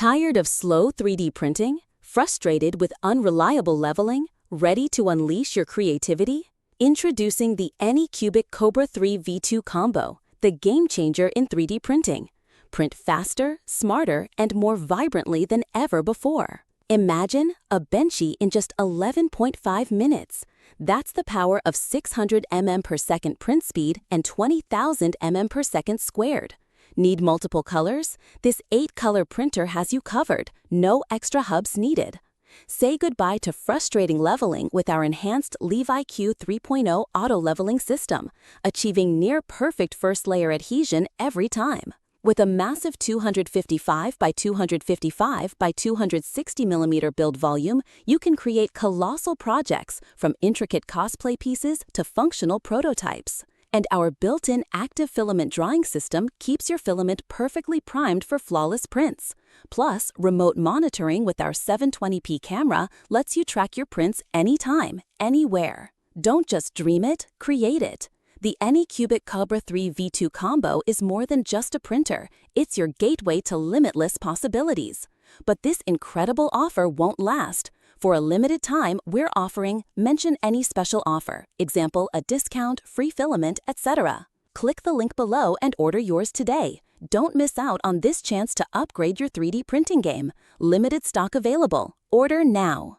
Tired of slow 3D printing? Frustrated with unreliable leveling? Ready to unleash your creativity? Introducing the Anycubic Kobra 3 V2 combo, the game changer in 3D printing. Print faster, smarter, and more vibrantly than ever before. Imagine a Benchy in just 11.5 minutes. That's the power of 600 mm per second print speed and 20,000 mm per second squared. Need multiple colors? This 8-color printer has you covered. No extra hubs needed. Say goodbye to frustrating leveling with our enhanced LeviQ 3.0 auto leveling system, achieving near-perfect first-layer adhesion every time. With a massive 255 by 255 by 260 mm build volume, you can create colossal projects from intricate cosplay pieces to functional prototypes. And our built-in active filament drying system keeps your filament perfectly primed for flawless prints. Plus, remote monitoring with our 720p camera lets you track your prints anytime, anywhere. Don't just dream it, create it. The Anycubic Kobra 3 V2 combo is more than just a printer. It's your gateway to limitless possibilities. But this incredible offer won't last. For a limited time, we're offering mention any special offer, example, a discount, free filament, etc. Click the link below and order yours today. Don't miss out on this chance to upgrade your 3D printing game. Limited stock available. Order now.